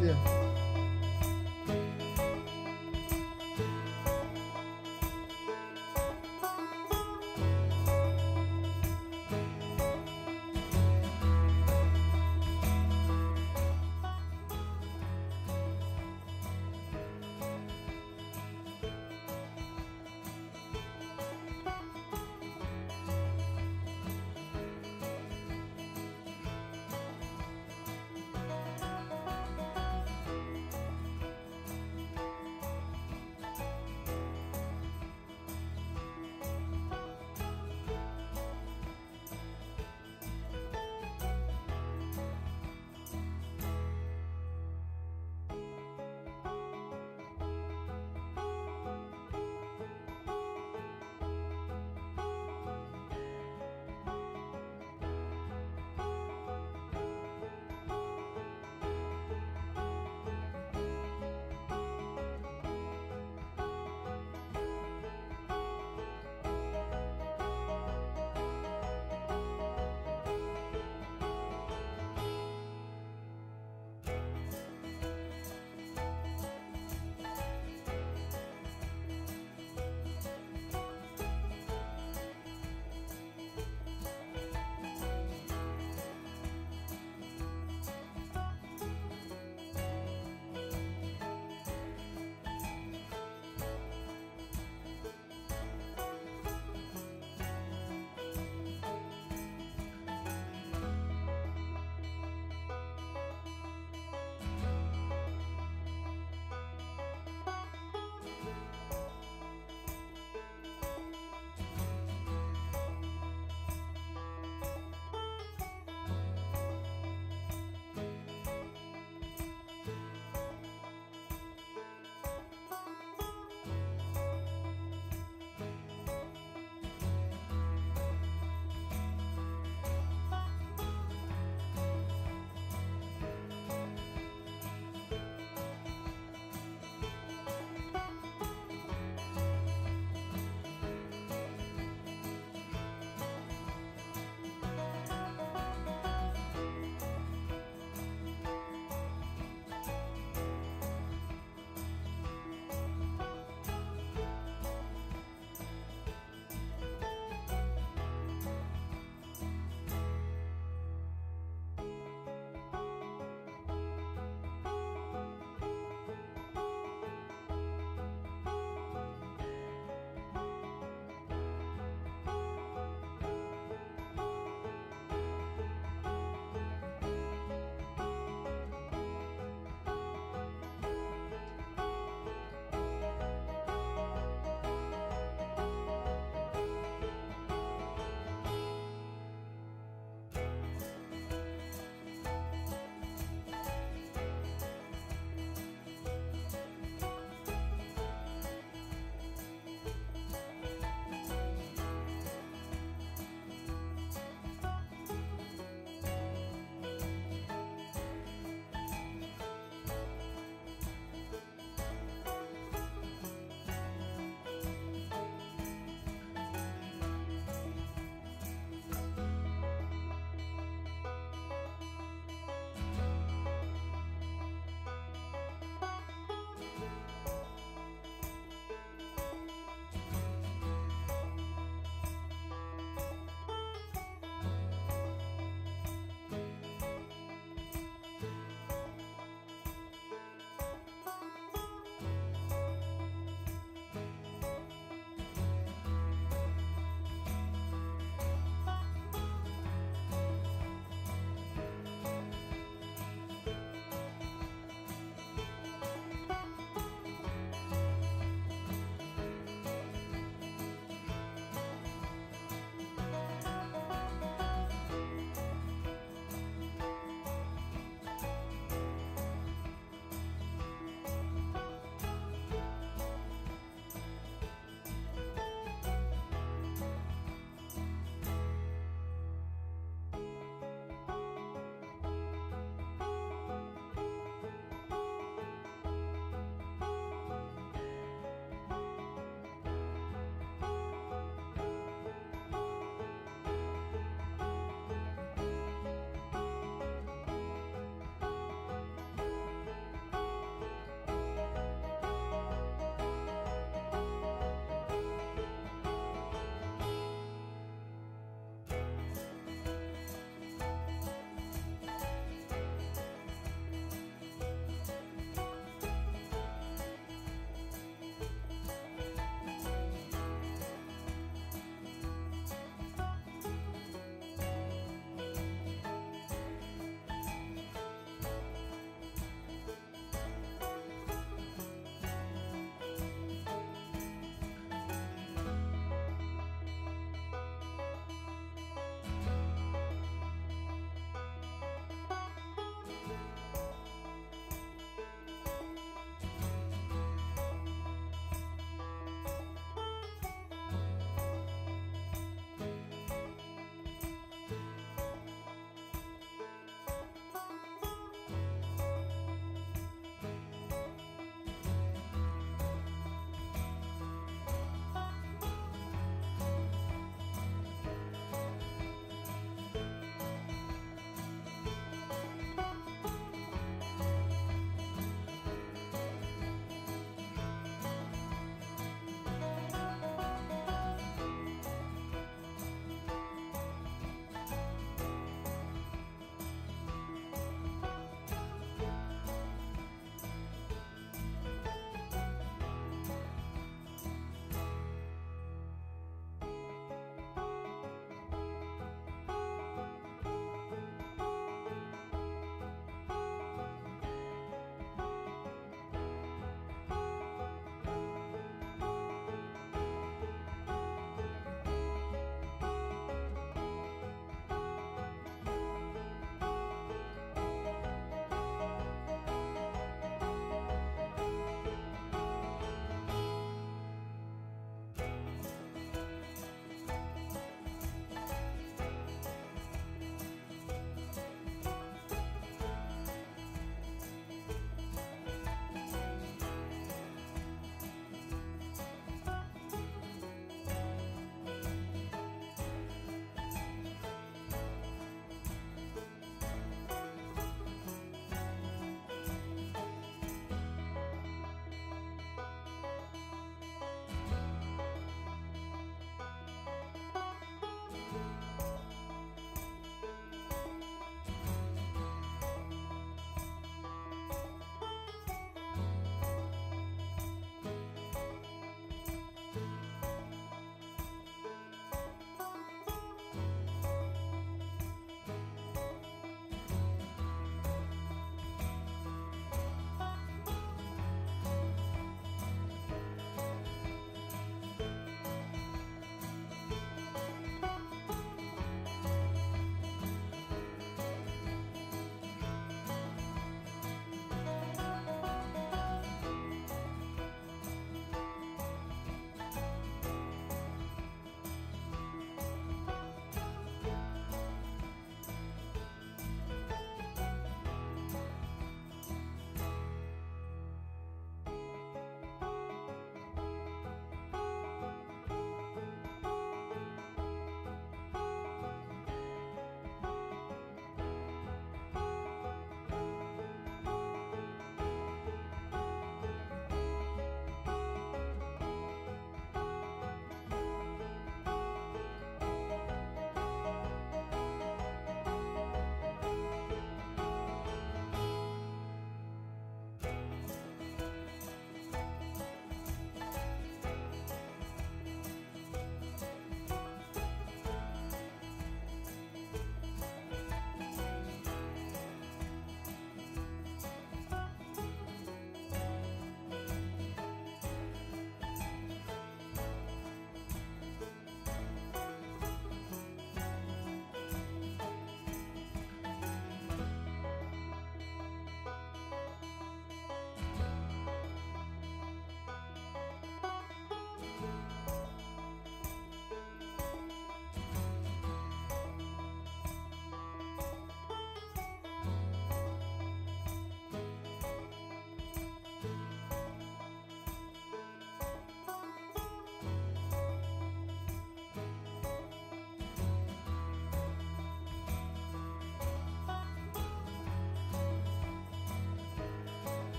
Yeah.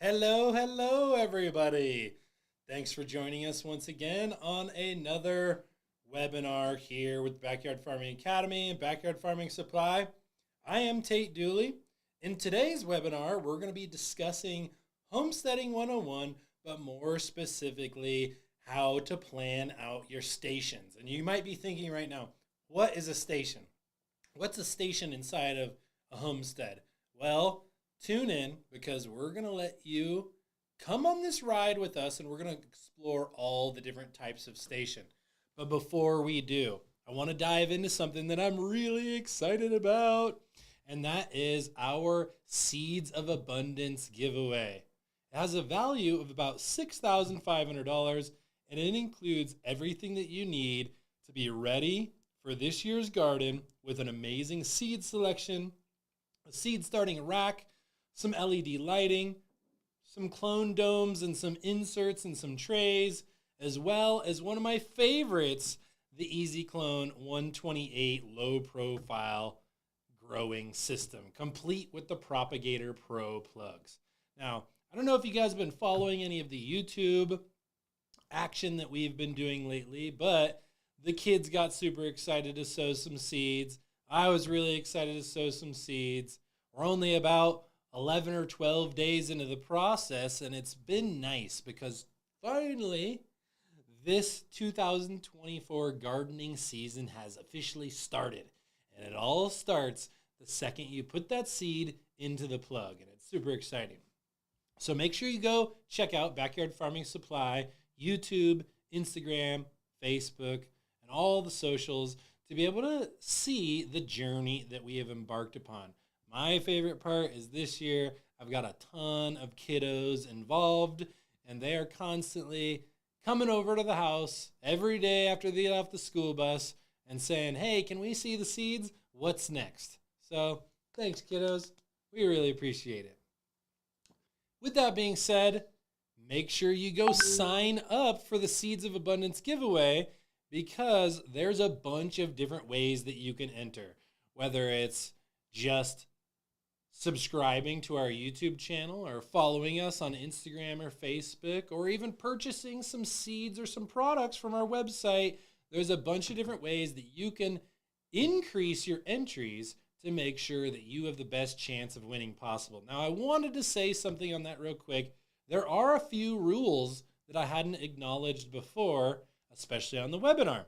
Hello, hello, everybody. Thanks for joining us once again on another webinar here with Backyard Farming Academy and Backyard Farming Supply. I am Tate Dooley. In today's webinar, we're going to be discussing Homesteading 101, but more specifically, how to plan out your stations. And you might be thinking right now, what is a station? What's a station inside of a homestead? Well, tune in because we're going to let you come on this ride with us and we're going to explore all the different types of station. But before we do, I want to dive into something that I'm really excited about, and that is our Seeds of Abundance giveaway. It has a value of about $6,500, and it includes everything that you need to be ready for this year's garden with an amazing seed selection, a seed starting rack, some LED lighting, some clone domes and some inserts and some trays, as well as one of my favorites, the Easy Clone 128 low profile growing system, complete with the Propagator Pro plugs. Now, I don't know if you guys have been following any of the YouTube action that we've been doing lately, but the kids got super excited to sow some seeds. I was really excited to sow some seeds. We're only about 11 or 12 days into the process, and it's been nice because finally this 2024 gardening season has officially started. And it all starts the second you put that seed into the plug, and it's super exciting. So make sure you go check out Backyard Farming Supply, YouTube, Instagram, Facebook, and all the socials to be able to see the journey that we have embarked upon. My favorite part is this year, I've got a ton of kiddos involved, and they are constantly coming over to the house every day after they get off the school bus and saying, hey, can we see the seeds? What's next? So thanks, kiddos. We really appreciate it. With that being said, make sure you go sign up for the Seeds of Abundance giveaway because there's a bunch of different ways that you can enter, whether it's just subscribing to our YouTube channel or following us on Instagram or Facebook, or even purchasing some seeds or some products from our website. There's a bunch of different ways that you can increase your entries to make sure that you have the best chance of winning possible. Now, I wanted to say something on that real quick. There are a few rules that I hadn't acknowledged before, especially on the webinar.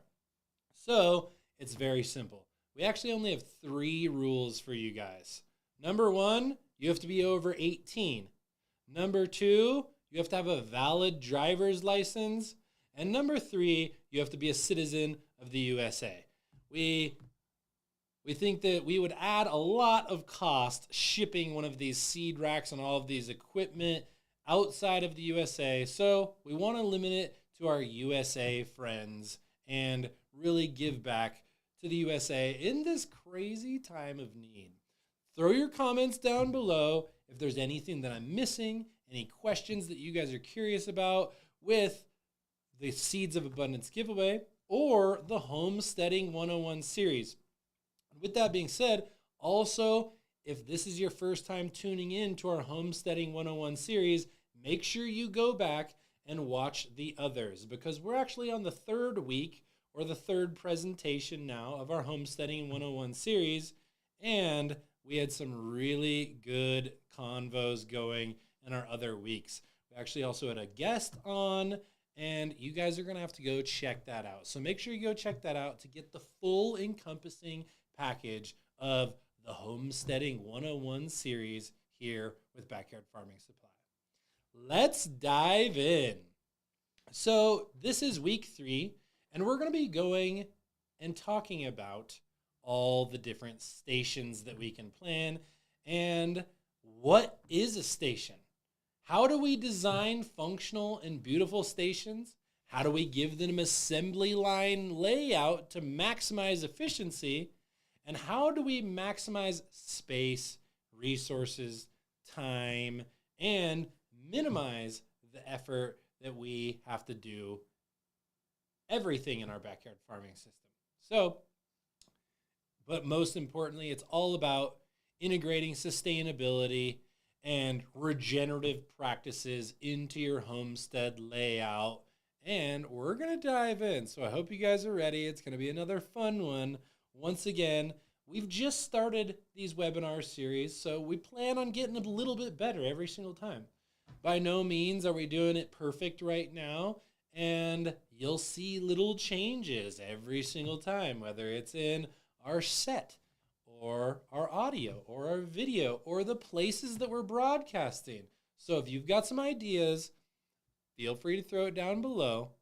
So it's very simple. We actually only have 3 rules for you guys. Number 1, you have to be over 18. Number 2, you have to have a valid driver's license. And number 3, you have to be a citizen of the USA. We think that we would add a lot of cost shipping one of these seed racks and all of these equipment outside of the USA. So we want to limit it to our USA friends and really give back to the USA in this crazy time of need. Throw your comments down below if there's anything that I'm missing, any questions that you guys are curious about with the Seeds of Abundance giveaway or the Homesteading 101 series. With that being said, also, if this is your first time tuning in to our Homesteading 101 series, make sure you go back and watch the others because we're actually on the 3rd week or the 3rd presentation now of our Homesteading 101 series, and we had some really good convos going in our other weeks. We actually also had a guest on, and you guys are going to have to go check that out. So make sure you go check that out to get the full encompassing package of the Homesteading 101 series here with Backyard Farming Supply. Let's dive in. So this is week 3, and we're going to be going and talking about all the different stations that we can plan. And what is a station? How do we design functional and beautiful stations? How do we give them assembly line layout to maximize efficiency? And how do we maximize space, resources, time, and minimize the effort that we have to do everything in our backyard farming system? So, but most importantly, it's all about integrating sustainability and regenerative practices into your homestead layout. And we're going to dive in. So I hope you guys are ready. It's going to be another fun one. Once again, we've just started these webinar series, so we plan on getting a little bit better every single time. By no means are we doing it perfect right now, and you'll see little changes every single time, whether it's in our set or our audio or our video or the places that we're broadcasting. So if you've got some ideas, feel free to throw it down below.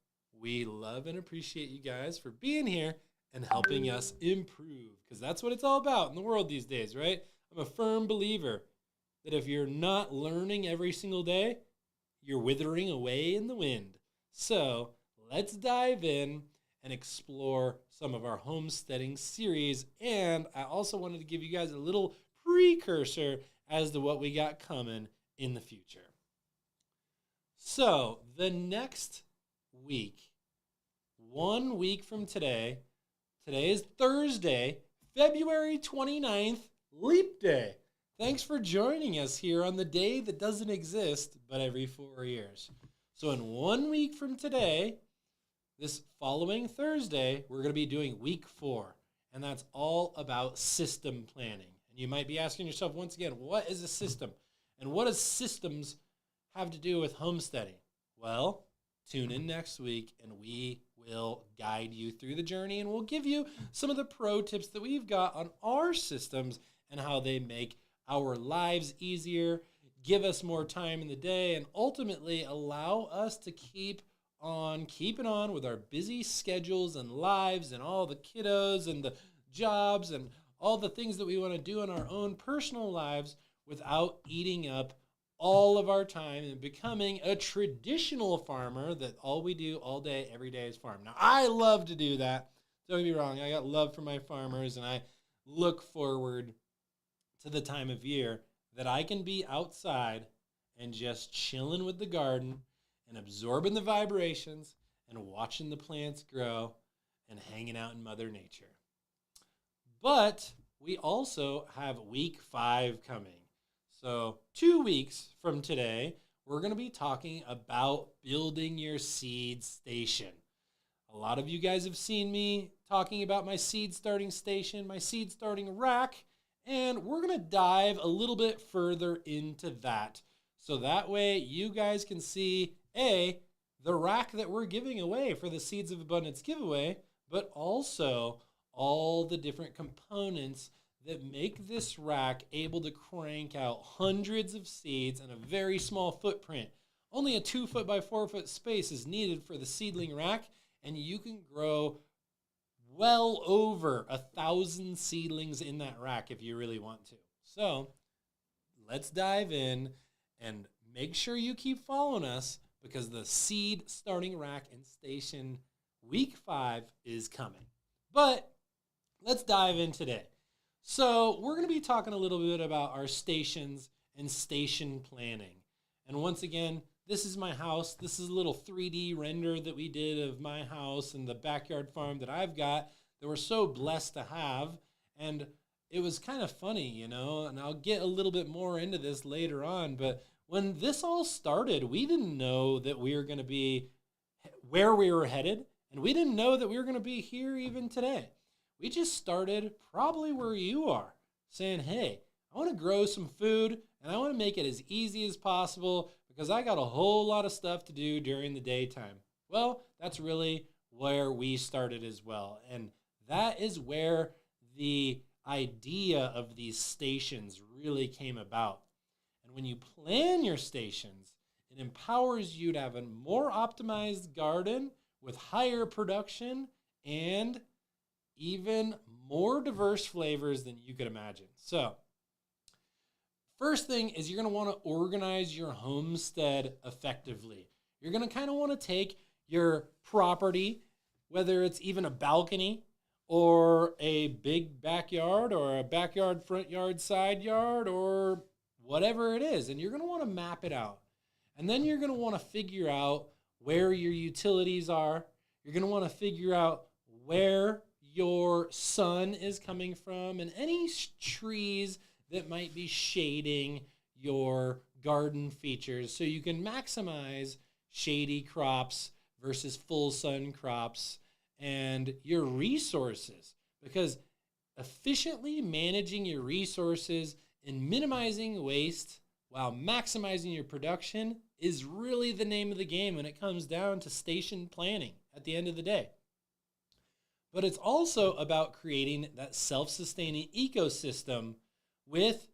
We love and appreciate you guys for being here and helping us improve, because that's what it's all about in the world these days, right? I'm a firm believer that if you're not learning every single day, you're withering away in the wind. So let's dive in and explore some of our homesteading series. And I also wanted to give you guys a little precursor as to what we got coming in the future. So the next week, 1 week from today is Thursday, February 29th, Leap Day. Thanks for joining us here on the day that doesn't exist, but every 4 years. So in 1 week from today, this following Thursday, we're going to be doing week 4. And that's all about system planning. And you might be asking yourself once again, what is a system? And what does systems have to do with homesteading? Well, tune in next week and we will guide you through the journey, and we'll give you some of the pro tips that we've got on our systems and how they make our lives easier, give us more time in the day, and ultimately allow us to keep on keeping on with our busy schedules and lives and all the kiddos and the jobs and all the things that we want to do in our own personal lives without eating up all of our time and becoming a traditional farmer that all we do all day, every day is farm. Now, I love to do that. Don't get me wrong. I got love for my farmers, and I look forward to the time of year that I can be outside and just chilling with the garden and absorbing the vibrations and watching the plants grow and hanging out in Mother Nature. But we also have week 5 coming. So 2 weeks from today, we're going to be talking about building your seed station. A lot of you guys have seen me talking about my seed starting station, my seed starting rack, and we're going to dive a little bit further into that. So that way you guys can see, A, the rack that we're giving away for the Seeds of Abundance giveaway, but also all the different components that make this rack able to crank out hundreds of seeds in a very small footprint. Only a 2 foot by 4 foot space is needed for the seedling rack, and you can grow well over 1,000 seedlings in that rack if you really want to. So let's dive in and make sure you keep following us, because the seed starting rack and station week 5 is coming. But let's dive in today. So we're going to be talking a little bit about our stations and station planning. And once again, this is my house. This is a little 3D render that we did of my house and the backyard farm that I've got that we're so blessed to have. And it was kind of funny, you know, and I'll get a little bit more into this later on. But when this all started, we didn't know that we were going to be where we were headed. And we didn't know that we were going to be here even today. We just started probably where you are, saying, hey, I want to grow some food and I want to make it as easy as possible because I got a whole lot of stuff to do during the daytime. Well, that's really where we started as well. And that is where the idea of these stations really came about. And when you plan your stations, it empowers you to have a more optimized garden with higher production and even more diverse flavors than you could imagine. So, first thing is you're going to want to organize your homestead effectively. You're going to kind of want to take your property, whether it's even a balcony or a big backyard or a backyard, front yard, side yard, or whatever it is, and you're going to want to map it out. And then you're going to want to figure out where your utilities are. You're going to want to figure out where your sun is coming from and any trees that might be shading your garden features so you can maximize shady crops versus full sun crops and your resources. Because efficiently managing your resources and minimizing waste while maximizing your production is really the name of the game when it comes down to station planning at the end of the day. But it's also about creating that self-sustaining ecosystem with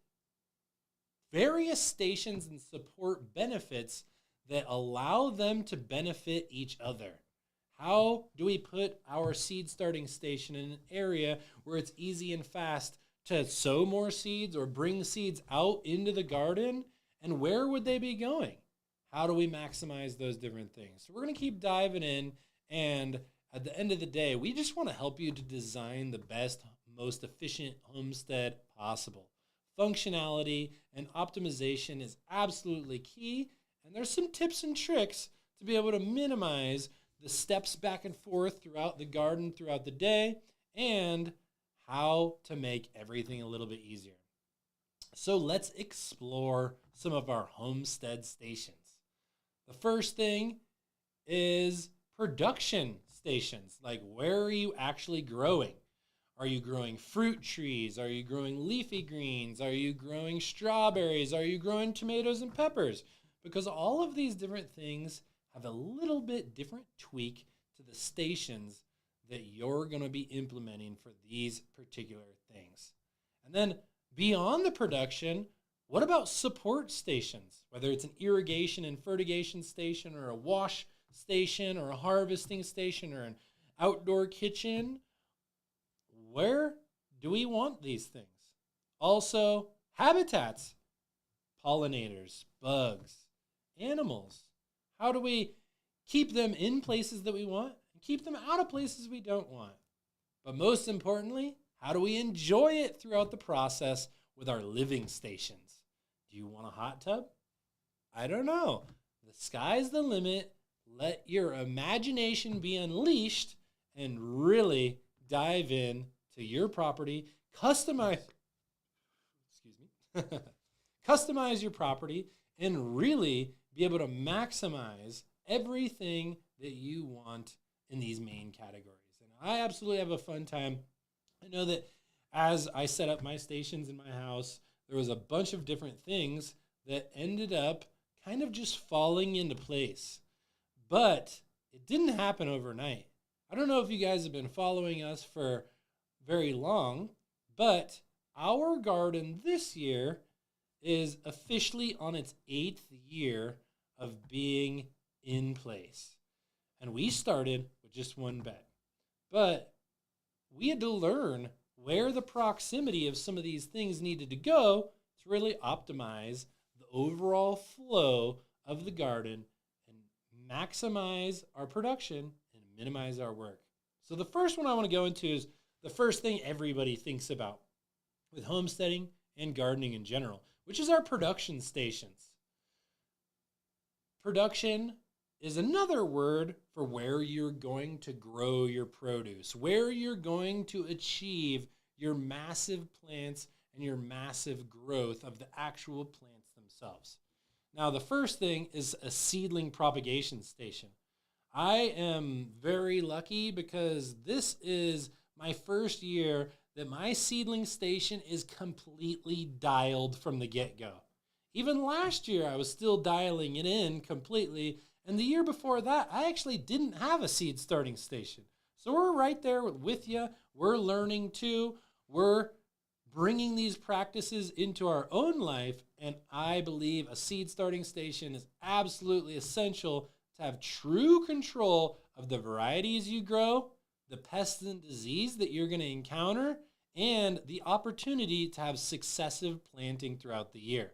various stations and support benefits that allow them to benefit each other. How do we put our seed starting station in an area where it's easy and fast to sow more seeds or bring seeds out into the garden? And where would they be going? How do we maximize those different things? So we're going to keep diving in, and at the end of the day, we just want to help you to design the best, most efficient homestead possible. Functionality and optimization is absolutely key, and there's some tips and tricks to be able to minimize the steps back and forth throughout the garden throughout the day, and how to make everything a little bit easier. So let's explore some of our homestead stations. The first thing is production stations. Like, where are you actually growing? Are you growing fruit trees? Are you growing leafy greens? Are you growing strawberries? Are you growing tomatoes and peppers? Because all of these different things have a little bit different tweak to the stations that you're going to be implementing for these particular things. And then beyond the production, what about support stations? Whether it's an irrigation and fertigation station, or a wash station, or a harvesting station, or an outdoor kitchen, where do we want these things? Also, habitats, pollinators, bugs, animals. How do we keep them in places that we want and keep them out of places we don't want? But most importantly, how do we enjoy it throughout the process with our living stations? Do you want a hot tub? I don't know. The sky's the limit. Let your imagination be unleashed and really dive in to your property. Customize customize your property and really be able to maximize everything that you want in these main categories. And I absolutely have a fun time. I know that as I set up my stations in my house, there was a bunch of different things that ended up kind of just falling into place. But it didn't happen overnight. I don't know if you guys have been following us for very long, but our garden this year is officially on its 8th year of being in place. And we started with just one bed. But we had to learn where the proximity of some of these things needed to go to really optimize the overall flow of the garden and maximize our production and minimize our work. So the first one I want to go into is the first thing everybody thinks about with homesteading and gardening in general, which is our production stations. Production is another word for where you're going to grow your produce, where you're going to achieve your massive plants and your massive growth of the actual plants themselves. Now, the first thing is a seedling propagation station. I am very lucky because this is my first year that my seedling station is completely dialed from the get-go. Even last year, I was still dialing it in completely. And the year before that, I actually didn't have a seed starting station. So we're right there with you. We're learning too. We're bringing these practices into our own life. And I believe a seed starting station is absolutely essential to have true control of the varieties you grow, the pests and disease that you're going to encounter, and the opportunity to have successive planting throughout the year.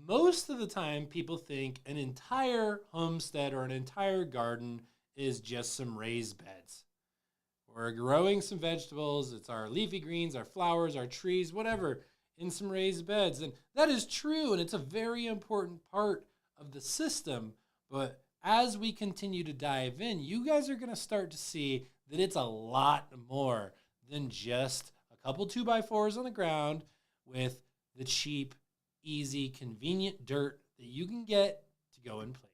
Most of the time, people think an entire homestead or an entire garden is just some raised beds. We're growing some vegetables. It's our leafy greens, our flowers, our trees, whatever, in some raised beds. And that is true, and it's a very important part of the system. But as we continue to dive in, you guys are going to start to see that it's a lot more than just a couple 2x4s on the ground with the cheap, easy, convenient dirt that you can get to go in place.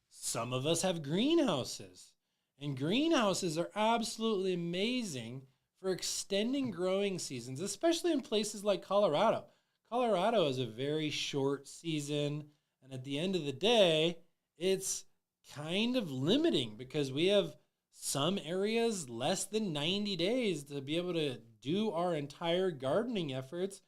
Some of us have greenhouses, and greenhouses are absolutely amazing for extending growing seasons, especially in places like Colorado. Colorado is a very short season, and at the end of the day, it's kind of limiting because we have some areas less than 90 days to be able to do our entire gardening efforts.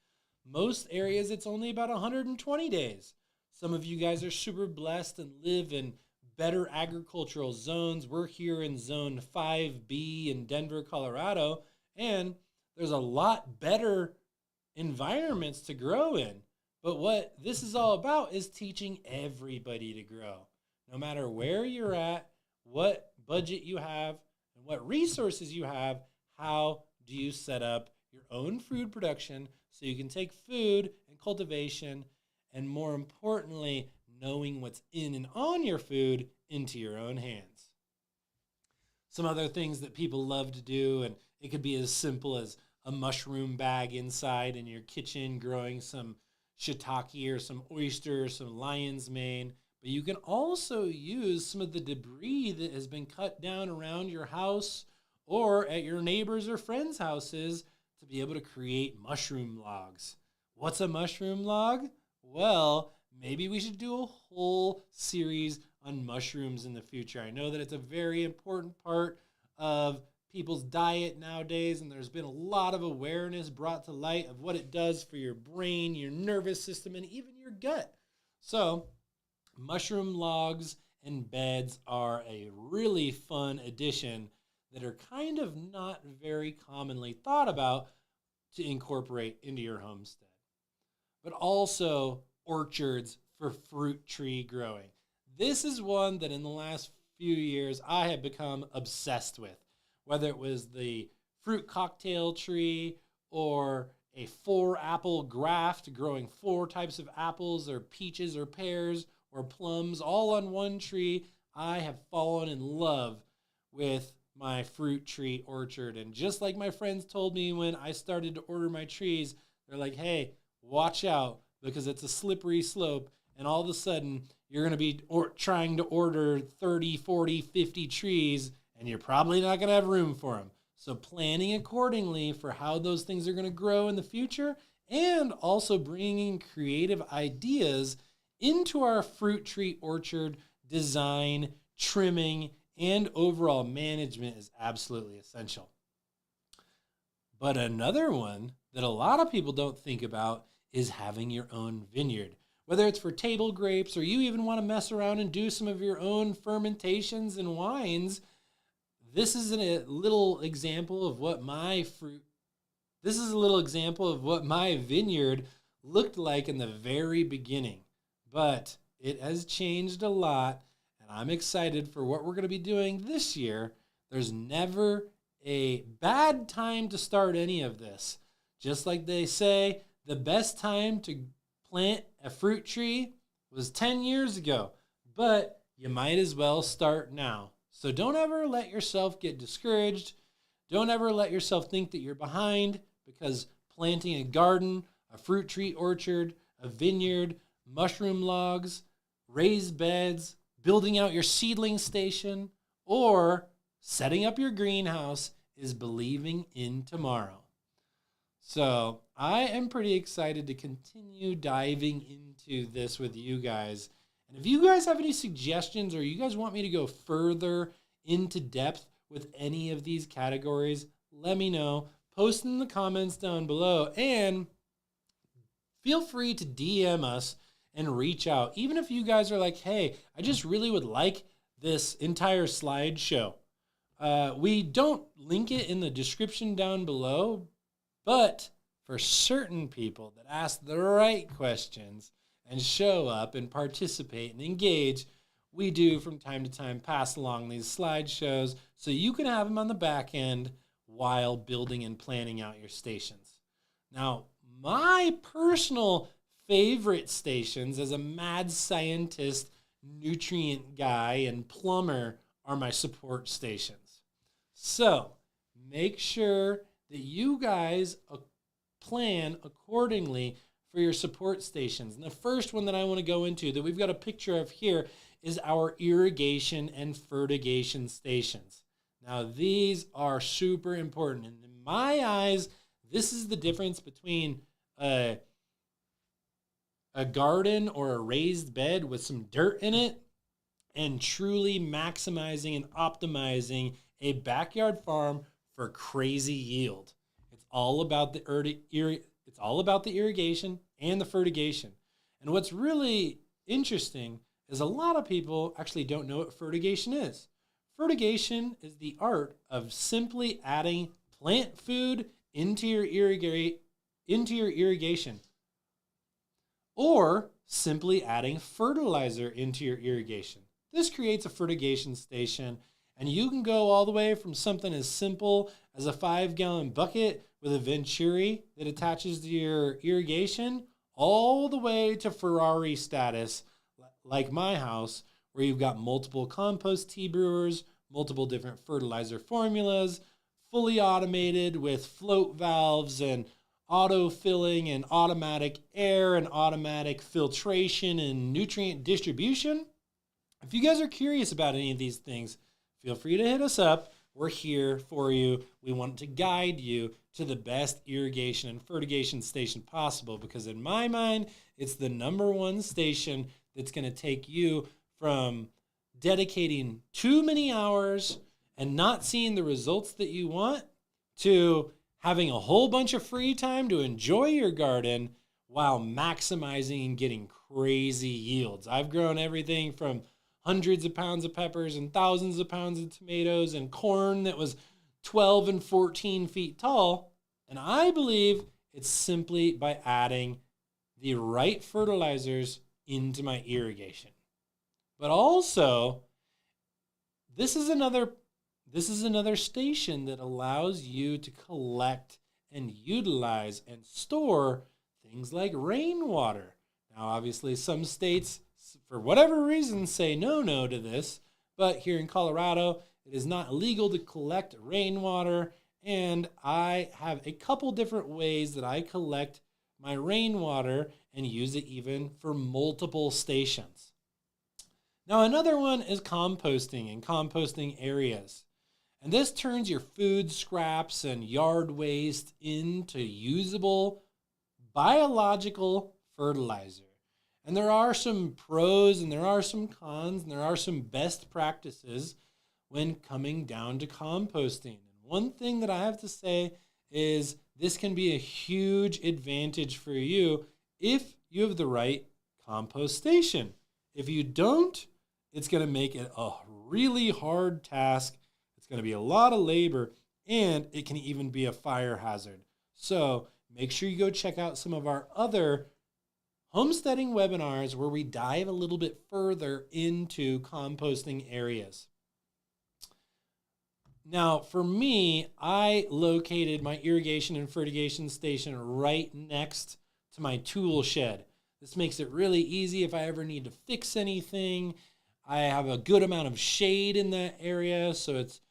Most areas, it's only about 120 days. Some of you guys are super blessed and live in better agricultural zones. We're here in zone 5B in Denver, Colorado, and there's a lot better environments to grow in. But what this is all about is teaching everybody to grow. No matter where you're at, what budget you have, and what resources you have, how do you set up your own food production so you can take food and cultivation, and more importantly, knowing what's in and on your food into your own hands. Some other things that people love to do, and it could be as simple as a mushroom bag inside in your kitchen growing some shiitake or some oyster or some lion's mane. But you can also use some of the debris that has been cut down around your house or at your neighbors' or friends' houses to be able to create mushroom logs. What's a mushroom log? Well, maybe we should do a whole series on mushrooms in the future. I know that it's a very important part of people's diet nowadays, and there's been a lot of awareness brought to light of what it does for your brain, your nervous system, and even your gut. So, mushroom logs and beds are a really fun addition that are kind of not very commonly thought about to incorporate into your homestead. But also orchards for fruit tree growing. This is one that in the last few years I have become obsessed with, whether it was the fruit cocktail tree or a 4-apple graft growing 4 types of apples or peaches or pears or plums all on one tree. I have fallen in love with my fruit tree orchard. And just like my friends told me when I started to order my trees, they're like, hey, watch out because it's a slippery slope. And all of a sudden, you're going to be trying to order 30, 40, 50 trees, and you're probably not going to have room for them. So planning accordingly for how those things are going to grow in the future, and also bringing creative ideas into our fruit tree orchard design, trimming, and overall management is absolutely essential. But another one that a lot of people don't think about is having your own vineyard. Whether it's for table grapes or you even want to mess around and do some of your own fermentations and wines, this is a little example of what my vineyard looked like in the very beginning. But it has changed a lot, and I'm excited for what we're going to be doing this year. There's never a bad time to start any of this. Just like they say, the best time to plant a fruit tree was 10 years ago, but you might as well start now. So don't ever let yourself get discouraged. Don't ever let yourself think that you're behind, because planting a garden, a fruit tree orchard, a vineyard, mushroom logs, raised beds, building out your seedling station, or setting up your greenhouse is believing in tomorrow. So I am pretty excited to continue diving into this with you guys. And if you guys have any suggestions or you guys want me to go further into depth with any of these categories, let me know. Post in the comments down below, and feel free to DM us and reach out. Even if you guys are like, hey, I just really would like this entire slideshow. We don't link it in the description down below, but for certain people that ask the right questions and show up and participate and engage, we do from time to time pass along these slideshows so you can have them on the back end while building and planning out your stations. Now, my personal favorite stations as a mad scientist, nutrient guy, and plumber are my support stations. So make sure that you guys plan accordingly for your support stations. And the first one that I want to go into that we've got a picture of here is our irrigation and fertigation stations. Now, these are super important. And in my eyes, this is the difference between a garden or a raised bed with some dirt in it and truly maximizing and optimizing a backyard farm for crazy yield. It's all about the irrigation and the fertigation. And what's really interesting is a lot of people actually don't know what fertigation is. Fertigation is the art of simply adding plant food into your irrigation, or simply adding fertilizer into your irrigation. This creates a fertigation station, and you can go all the way from something as simple as a 5-gallon bucket with a venturi that attaches to your irrigation, all the way to Ferrari status, like my house, where you've got multiple compost tea brewers, multiple different fertilizer formulas, fully automated with float valves and auto-filling and automatic air and automatic filtration and nutrient distribution. If you guys are curious about any of these things, feel free to hit us up. We're here for you. We want to guide you to the best irrigation and fertigation station possible, because in my mind, it's the number one station that's going to take you from dedicating too many hours and not seeing the results that you want to having a whole bunch of free time to enjoy your garden while maximizing and getting crazy yields. I've grown everything from hundreds of pounds of peppers and thousands of pounds of tomatoes and corn that was 12 and 14 feet tall. And I believe it's simply by adding the right fertilizers into my irrigation. But also, this is another station that allows you to collect and utilize and store things like rainwater. Now, obviously, some states, for whatever reason, say no to this, but here in Colorado, it is not illegal to collect rainwater, and I have a couple different ways that I collect my rainwater and use it even for multiple stations. Now, another one is composting and composting areas. And this turns your food scraps and yard waste into usable biological fertilizer. And there are some pros and there are some cons and there are some best practices when coming down to composting. And one thing that I have to say is this can be a huge advantage for you if you have the right compost station. If you don't, it's going to make it a really hard task. It's going to be a lot of labor, and it can even be a fire hazard. So make sure you go check out some of our other homesteading webinars where we dive a little bit further into composting areas. Now, for me, I located my irrigation and fertigation station right next to my tool shed. This makes it really easy if I ever need to fix anything. I have a good amount of shade in that area, so it's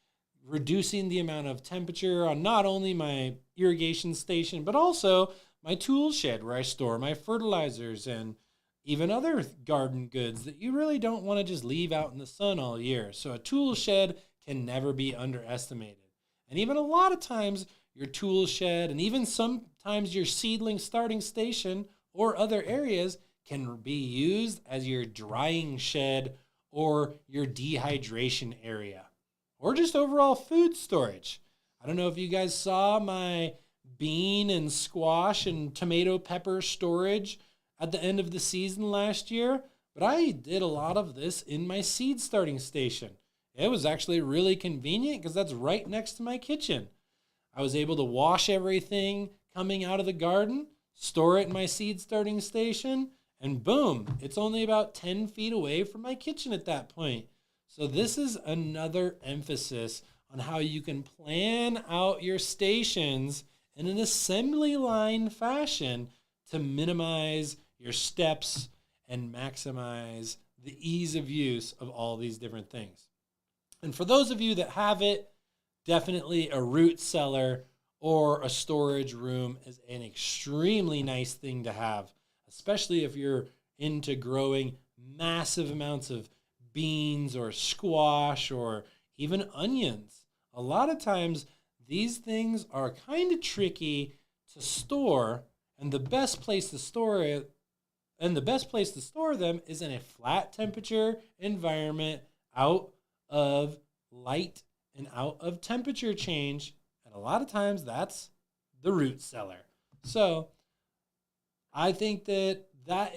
reducing the amount of temperature on not only my irrigation station, but also my tool shed where I store my fertilizers and even other garden goods that you really don't want to just leave out in the sun all year. So a tool shed can never be underestimated. And even a lot of times your tool shed and even sometimes your seedling starting station or other areas can be used as your drying shed or your dehydration area or just overall food storage. I don't know if you guys saw my bean and squash and tomato pepper storage at the end of the season last year, but I did a lot of this in my seed starting station. It was actually really convenient because that's right next to my kitchen. I was able to wash everything coming out of the garden, store it in my seed starting station, and boom, it's only about 10 feet away from my kitchen at that point. So this is another emphasis on how you can plan out your stations in an assembly line fashion to minimize your steps and maximize the ease of use of all these different things. And for those of you that have it, definitely a root cellar or a storage room is an extremely nice thing to have, especially if you're into growing massive amounts of beans or squash or even onions. A lot of times these things are kind of tricky to store, and the best place to store it and the best place to store them is in a flat temperature environment, out of light and out of temperature change. And a lot of times that's the root cellar. So I think that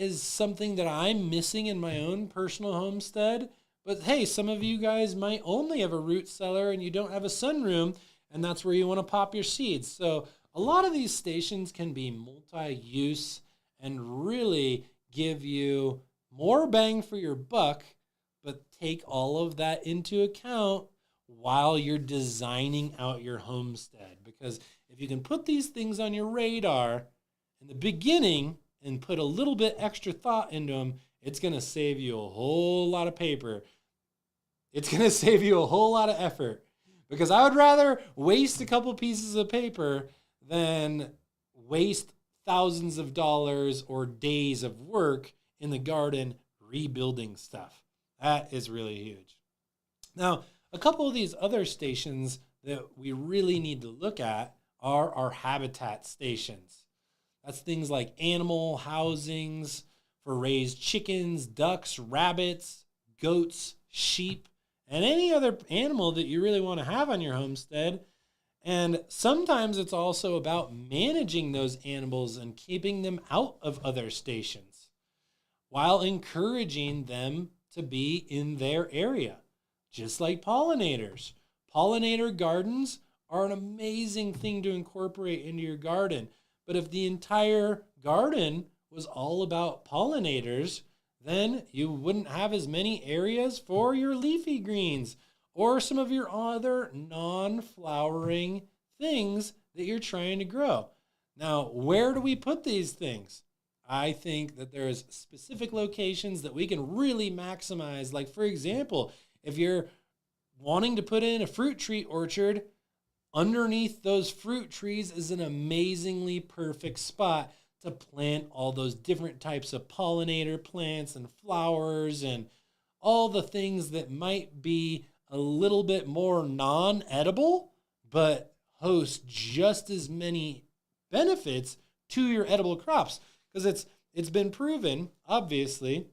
is something that I'm missing in my own personal homestead. But hey, some of you guys might only have a root cellar and you don't have a sunroom, and that's where you want to pop your seeds. So a lot of these stations can be multi-use and really give you more bang for your buck, but take all of that into account while you're designing out your homestead. Because if you can put these things on your radar in the beginning and put a little bit extra thought into them, it's going to save you a whole lot of paper. It's going to save you a whole lot of effort. Because I would rather waste a couple pieces of paper than waste thousands of dollars or days of work in the garden rebuilding stuff. That is really huge. Now, a couple of these other stations that we really need to look at are our habitat stations. That's things like animal housings for raised chickens, ducks, rabbits, goats, sheep, and any other animal that you really want to have on your homestead. And sometimes it's also about managing those animals and keeping them out of other stations while encouraging them to be in their area, just like pollinators. Pollinator gardens are an amazing thing to incorporate into your garden. But if the entire garden was all about pollinators, then you wouldn't have as many areas for your leafy greens or some of your other non-flowering things that you're trying to grow. Now, where do we put these things? I think that there's specific locations that we can really maximize. Like, for example, if you're wanting to put in a fruit tree orchard, underneath those fruit trees is an amazingly perfect spot to plant all those different types of pollinator plants and flowers and all the things that might be a little bit more non-edible, but host just as many benefits to your edible crops. Because it's been proven, obviously,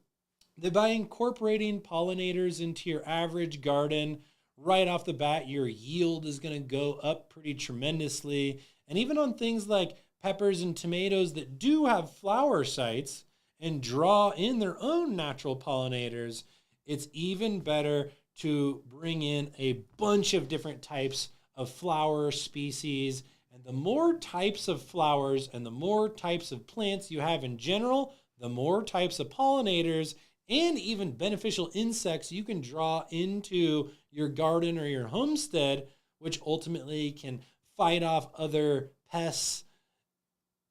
that by incorporating pollinators into your average garden, right off the bat, your yield is going to go up pretty tremendously. And even on things like peppers and tomatoes that do have flower sites and draw in their own natural pollinators, it's even better to bring in a bunch of different types of flower species. And the more types of flowers and the more types of plants you have in general, the more types of pollinators and even beneficial insects you can draw into your garden or your homestead, which ultimately can fight off other pests,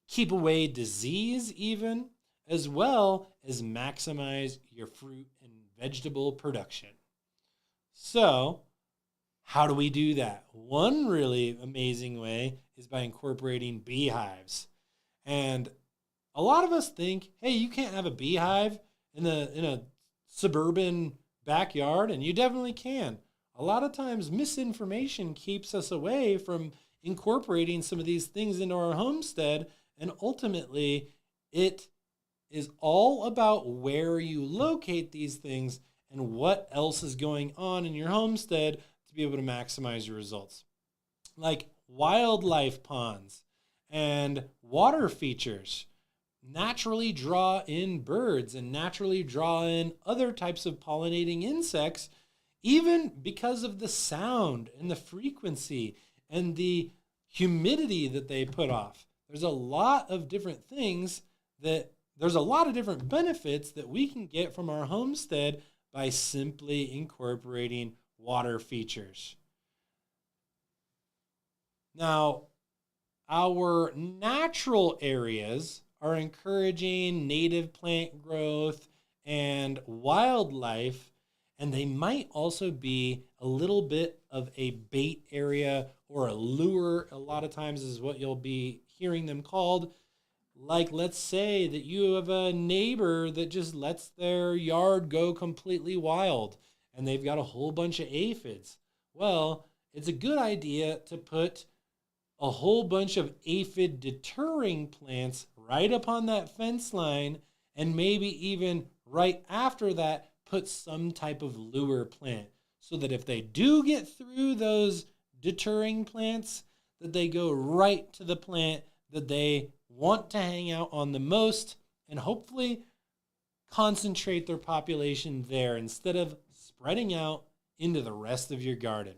keep away disease even, as well as maximize your fruit and vegetable production. So, how do we do that? One really amazing way is by incorporating beehives. And a lot of us think, hey, you can't have a beehive in a suburban backyard, and you definitely can. A lot of times misinformation keeps us away from incorporating some of these things into our homestead, and ultimately it is all about where you locate these things and what else is going on in your homestead to be able to maximize your results. Like wildlife ponds and water features naturally draw in birds and naturally draw in other types of pollinating insects, even because of the sound and the frequency and the humidity that they put off. There's a lot of different things there's a lot of different benefits that we can get from our homestead by simply incorporating water features. Now, our natural areas are encouraging native plant growth and wildlife, and they might also be a little bit of a bait area or a lure, a lot of times is what you'll be hearing them called. Like, let's say that you have a neighbor that just lets their yard go completely wild and they've got a whole bunch of aphids. Well, it's a good idea to put a whole bunch of aphid deterring plants right up on that fence line, and maybe even right after that, put some type of lure plant so that if they do get through those deterring plants, that they go right to the plant that they want to hang out on the most and hopefully concentrate their population there instead of spreading out into the rest of your garden.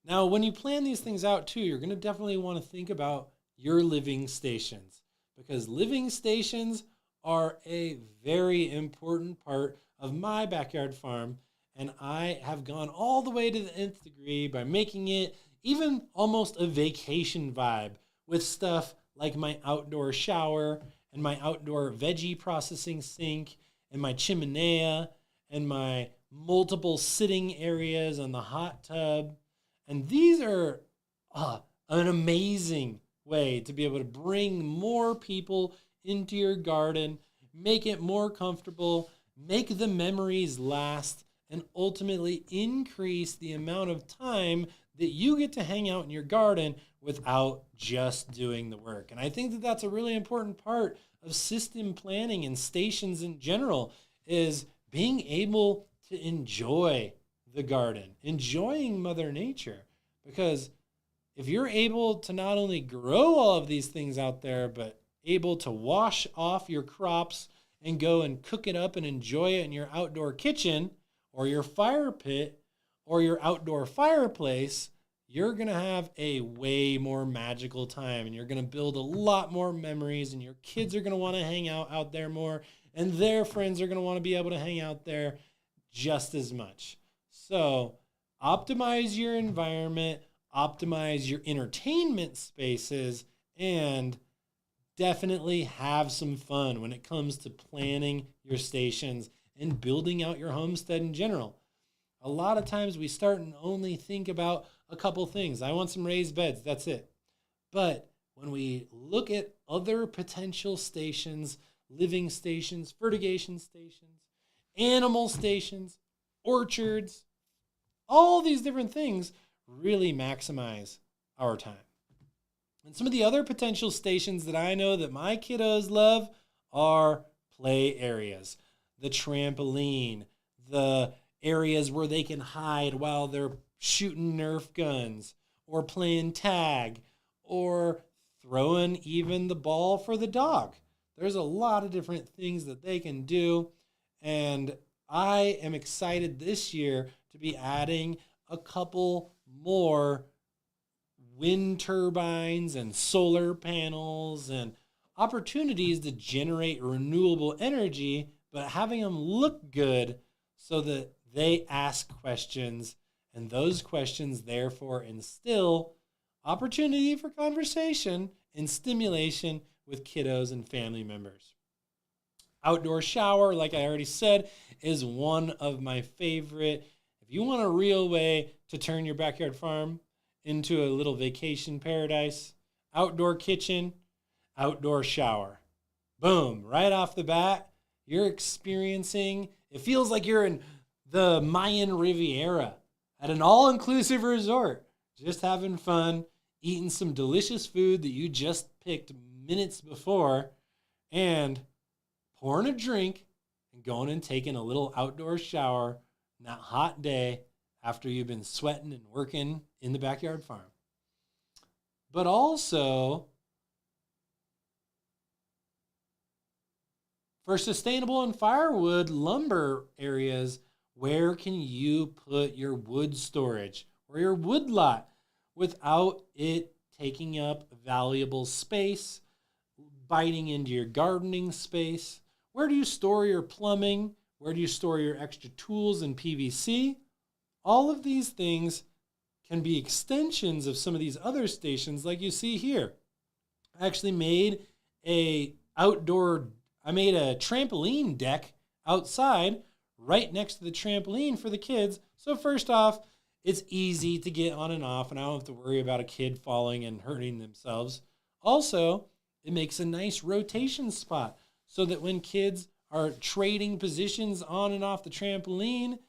Now, when you plan these things out too, you're going to definitely want to think about your living stations, because living stations are a very important part of my backyard farm. And I have gone all the way to the nth degree by making it even almost a vacation vibe with stuff like my outdoor shower and my outdoor veggie processing sink and my chimenea and my multiple sitting areas and the hot tub. And these are an amazing way to be able to bring more people into your garden, make it more comfortable, make the memories last, and ultimately increase the amount of time that you get to hang out in your garden without just doing the work. And I think that that's a really important part of system planning and stations in general, is being able to enjoy the garden, enjoying Mother Nature. Because if you're able to not only grow all of these things out there, but able to wash off your crops and go and cook it up and enjoy it in your outdoor kitchen or your fire pit or your outdoor fireplace, you're going to have a way more magical time, and you're going to build a lot more memories, and your kids are going to want to hang out there more, and their friends are going to want to be able to hang out there just as much. So optimize your environment, optimize your entertainment spaces, and definitely have some fun when it comes to planning your stations and building out your homestead in general. A lot of times we start and only think about a couple things. I want some raised beds, that's it. But when we look at other potential stations, living stations, fertigation stations, animal stations, orchards, all these different things really maximize our time. And some of the other potential stations that I know that my kiddos love are play areas, the trampoline, the areas where they can hide while they're shooting Nerf guns or playing tag or throwing even the ball for the dog. There's a lot of different things that they can do. And I am excited this year to be adding a couple more wind turbines and solar panels and opportunities to generate renewable energy, but having them look good so that they ask questions, and those questions therefore instill opportunity for conversation and stimulation with kiddos and family members. Outdoor shower, like I already said, is one of my favorite. If you want a real way to turn your backyard farm into a little vacation paradise, outdoor kitchen, outdoor shower. Boom, right off the bat, you're experiencing, it feels like you're in the Mayan Riviera at an all-inclusive resort, just having fun, eating some delicious food that you just picked minutes before, and pouring a drink and going and taking a little outdoor shower on that hot day after you've been sweating and working in the backyard farm. But also, for sustainable and firewood lumber areas, where can you put your wood storage or your wood lot without it taking up valuable space, biting into your gardening space? Where do you store your plumbing? Where do you store your extra tools and PVC? All of these things can be extensions of some of these other stations like you see here. I actually made a trampoline deck outside right next to the trampoline for the kids. So first off, It's easy to get on and off, and I don't have to worry about a kid falling and hurting themselves. Also, it makes a nice rotation spot so that when kids are trading positions on and off the trampoline,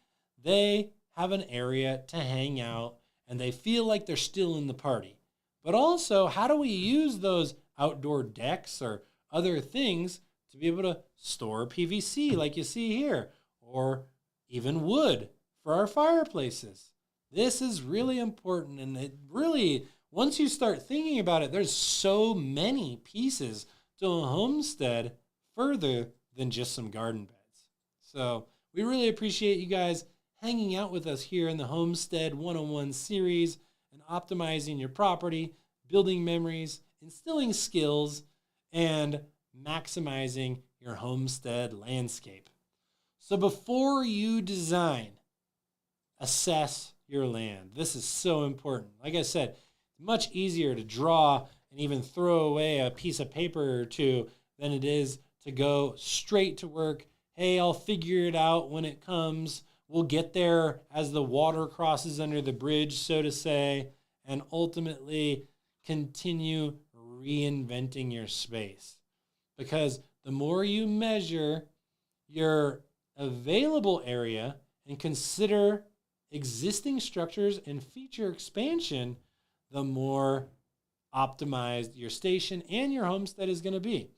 they have an area to hang out and they feel like they're still in the party. But also, how do we use those outdoor decks or other things to be able to store PVC like you see here, or even wood for our fireplaces? This is really important, and it really, once you start thinking about it, there's so many pieces to a homestead further than just some garden beds. So we really appreciate you guys hanging out with us here in the Homestead 101 series and optimizing your property, building memories, instilling skills, and maximizing your homestead landscape. So before you design, assess your land. This is so important. Like I said, it's much easier to draw and even throw away a piece of paper or two than it is to go straight to work. Hey, I'll figure it out when it comes. We'll get there as the water crosses under the bridge, so to say, and ultimately continue reinventing your space. Because the more you measure your available area and consider existing structures and feature expansion, the more optimized your station and your homestead is going to be.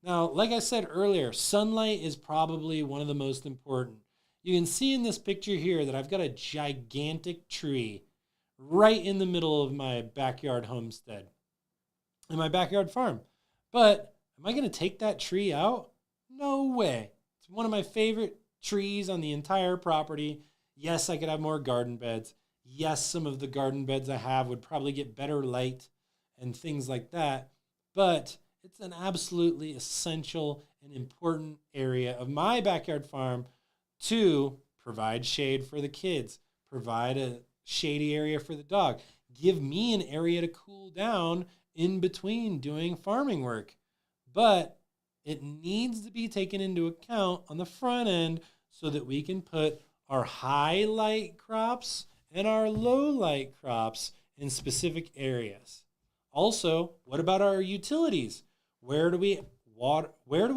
Now, like I said earlier, sunlight is probably one of the most important. You can see in this picture here that I've got a gigantic tree right in the middle of my backyard homestead and my backyard farm. But am I going to take that tree out? No way. It's one of my favorite trees on the entire property. Yes, I could have more garden beds. Yes, some of the garden beds I have would probably get better light and things like that. But it's an absolutely essential and important area of my backyard farm to provide shade for the kids, provide a shady area for the dog, give me an area to cool down in between doing farming work. But it needs to be taken into account on the front end so that we can put our high light crops and our low light crops in specific areas. Also, what about our utilities? Where do we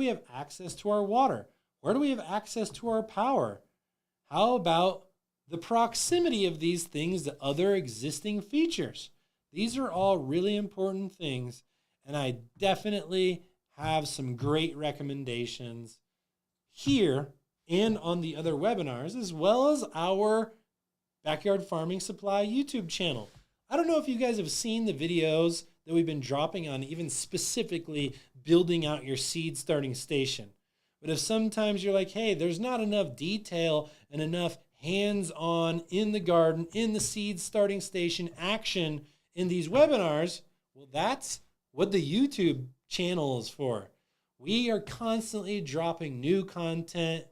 have access to our water? Where do we have access to our power? How about the proximity of these things to other existing features? These are all really important things, and I definitely have some great recommendations here and on the other webinars, as well as our Backyard Farming Supply YouTube channel. I don't know if you guys have seen the videos that we've been dropping on even specifically building out your seed starting station. But if sometimes you're like, hey, there's not enough detail and enough hands-on in the garden, in the seed starting station action in these webinars, well, that's what the YouTube channel is for. We are constantly dropping new content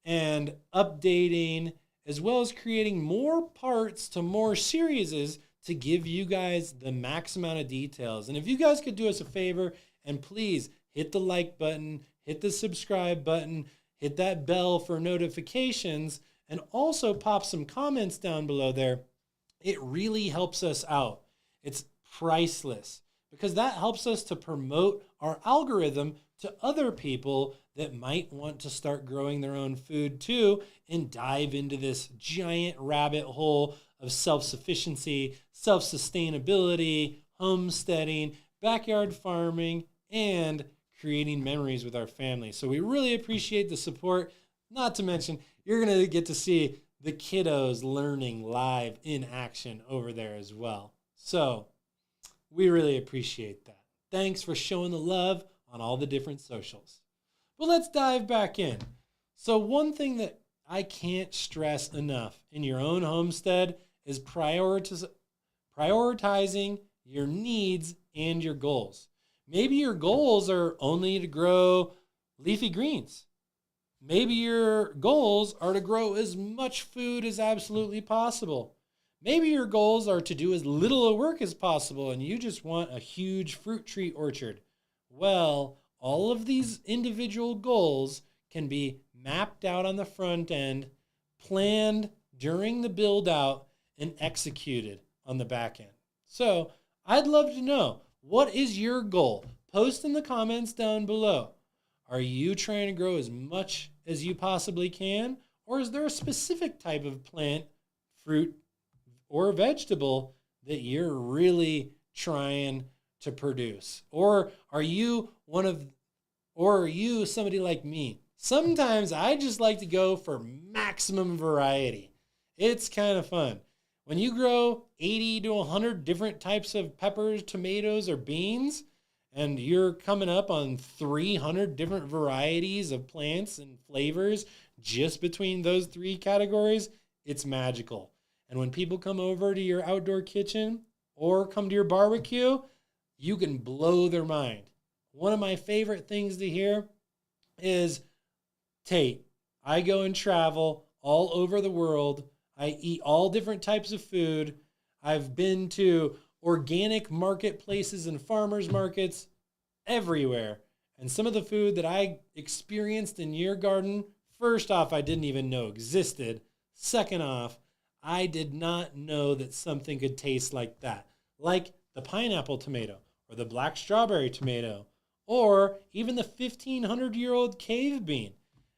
and updating, as well as creating more parts to more series to give you guys the max amount of details. And if you guys could do us a favor and please hit the like button, hit the subscribe button, hit that bell for notifications, and also pop some comments down below there, it really helps us out. It's priceless because that helps us to promote our algorithm to other people that might want to start growing their own food too and dive into this giant rabbit hole of self-sufficiency, self-sustainability, homesteading, backyard farming, and creating memories with our family. So we really appreciate the support. Not to mention, you're going to get to see the kiddos learning live in action over there as well. So we really appreciate that. Thanks for showing the love on all the different socials. Well, let's dive back in. So one thing that I can't stress enough in your own homestead is prioritizing your needs and your goals. Maybe your goals are only to grow leafy greens. Maybe your goals are to grow as much food as absolutely possible. Maybe your goals are to do as little work as possible and you just want a huge fruit tree orchard. Well, all of these individual goals can be mapped out on the front end, planned during the build out, and executed on the back end. So I'd love to know, what is your goal? Post in the comments down below. Are you trying to grow as much as you possibly can? Or is there a specific type of plant, fruit, or vegetable that you're really trying to produce? Or are you somebody like me? Sometimes I just like to go for maximum variety. It's kind of fun. When you grow 80 to 100 different types of peppers, tomatoes, or beans, and you're coming up on 300 different varieties of plants and flavors just between those three categories, it's magical. And when people come over to your outdoor kitchen or come to your barbecue, you can blow their mind. One of my favorite things to hear is, Tate, I go and travel all over the world. I eat all different types of food. I've been to organic marketplaces and farmers markets everywhere. And some of the food that I experienced in your garden, first off, I didn't even know existed. Second off, I did not know that something could taste like that. Like the pineapple tomato or the black strawberry tomato or even the 1,500-year-old cave bean,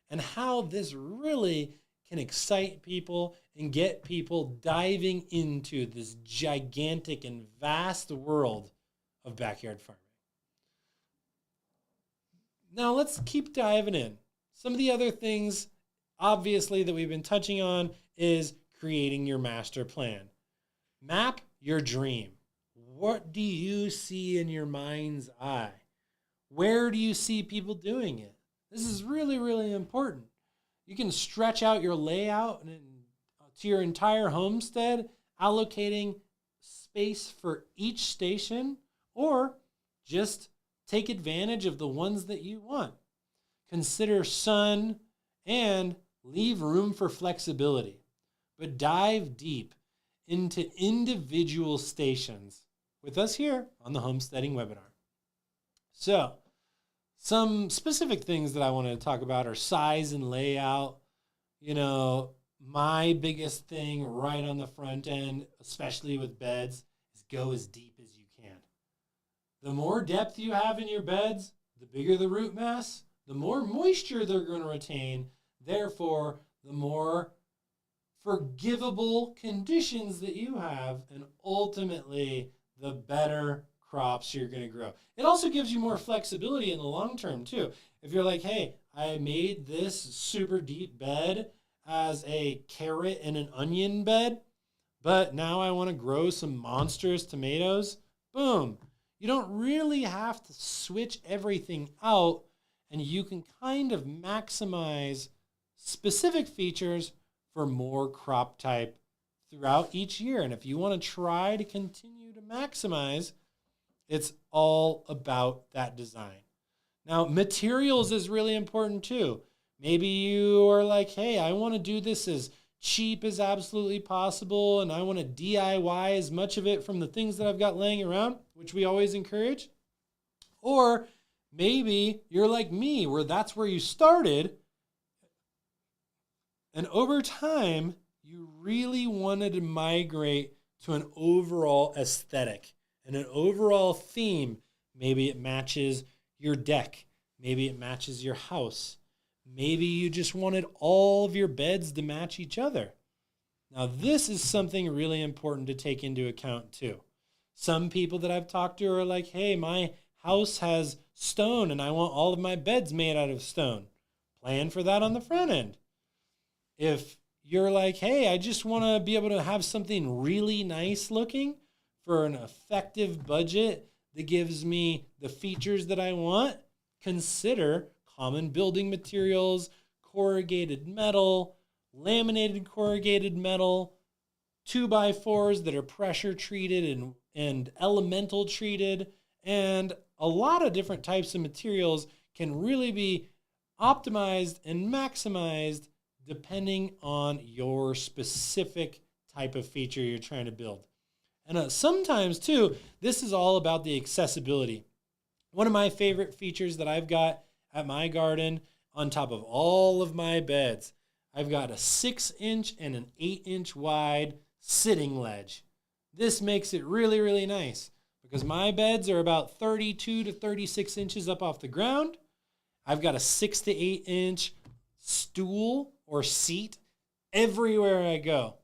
and how this really can excite people and get people diving into this gigantic and vast world of backyard farming. Now let's keep diving in. Some of the other things, obviously, that we've been touching on is creating your master plan. Map your dream. What do you see in your mind's eye? Where do you see people doing it? This is really, really important. You can stretch out your layout to your entire homestead, allocating space for each station, or just take advantage of the ones that you want. Consider sun and leave room for flexibility, but dive deep into individual stations with us here on the Homesteading webinar. So, some specific things that I want to talk about are size and layout. You know, my biggest thing right on the front end, especially with beds, is go as deep as you can. The more depth you have in your beds, the bigger the root mass, the more moisture they're going to retain. Therefore, the more forgivable conditions that you have, and ultimately, the better crops you're going to grow. It also gives you more flexibility in the long term too. If you're like, hey, I made this super deep bed as a carrot and an onion bed, but now I want to grow some monstrous tomatoes, boom. You don't really have to switch everything out, and you can kind of maximize specific features for more crop type throughout each year. And if you want to try to continue to maximize, it's all about that design. Now, materials is really important too. Maybe you are like, hey, I want to do this as cheap as absolutely possible, and I want to DIY as much of it from the things that I've got laying around, which we always encourage. Or maybe you're like me, where that's where you started, and over time, you really wanted to migrate to an overall aesthetic and an overall theme. Maybe it matches your deck. Maybe it matches your house. Maybe you just wanted all of your beds to match each other. Now, this is something really important to take into account too. Some people that I've talked to are like, hey, my house has stone and I want all of my beds made out of stone. Plan for that on the front end. If you're like, hey, I just want to be able to have something really nice looking for an effective budget that gives me the features that I want, consider common building materials, corrugated metal, laminated corrugated metal, 2x4s that are pressure treated and elemental treated, and a lot of different types of materials can really be optimized and maximized depending on your specific type of feature you're trying to build. And sometimes, too, this is all about the accessibility. One of my favorite features that I've got at my garden on top of all of my beds, I've got a 6-inch and an 8-inch wide sitting ledge. This makes it really, really nice because my beds are about 32 to 36 inches up off the ground. I've got a 6 to 8 inch stool or seat everywhere I go.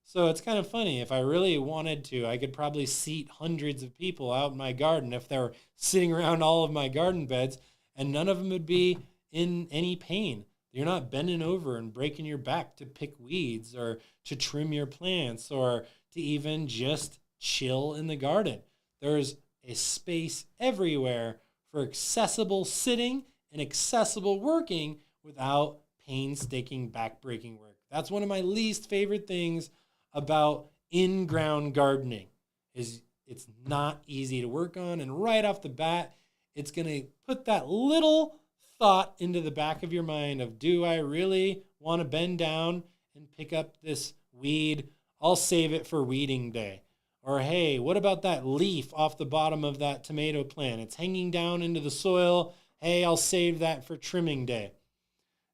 So it's kind of funny. If I really wanted to, I could probably seat hundreds of people out in my garden if they were sitting around all of my garden beds, and none of them would be in any pain. You're not bending over and breaking your back to pick weeds or to trim your plants or to even just chill in the garden. There's a space everywhere for accessible sitting and accessible working without painstaking back-breaking work. That's one of my least favorite things about in-ground gardening is it's not easy to work on, and right off the bat, it's going to put that little thought into the back of your mind of, do I really want to bend down and pick up this weed? I'll save it for weeding day. Or, hey, what about that leaf off the bottom of that tomato plant? It's hanging down into the soil. Hey, I'll save that for trimming day.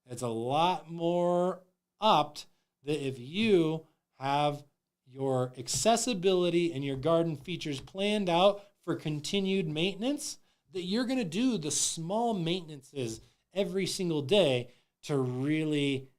It's a lot more apt that if you have your accessibility and your garden features planned out for continued maintenance, that you're going to do the small maintenances every single day to really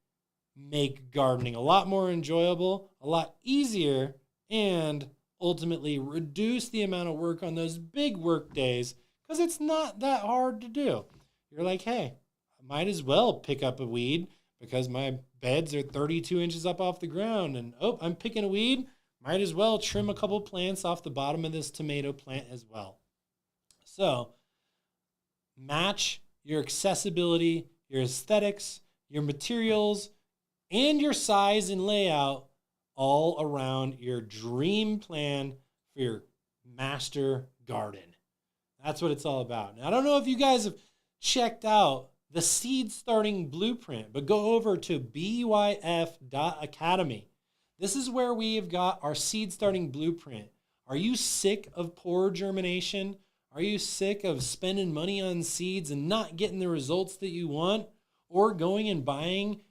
make gardening a lot more enjoyable, a lot easier, and ultimately reduce the amount of work on those big work days because it's not that hard to do. You're like, hey, I might as well pick up a weed because my beds are 32 inches up off the ground, and I'm picking a weed. Might as well trim a couple plants off the bottom of this tomato plant as well. So match your accessibility, your aesthetics, your materials, and your size and layout all around your dream plan for your master garden. That's what it's all about. Now, I don't know if you guys have checked out the seed starting blueprint, but go over to byf.academy. This is where we have got our seed starting blueprint. Are you sick of poor germination? Are you sick of spending money on seeds and not getting the results that you want? Or going and buying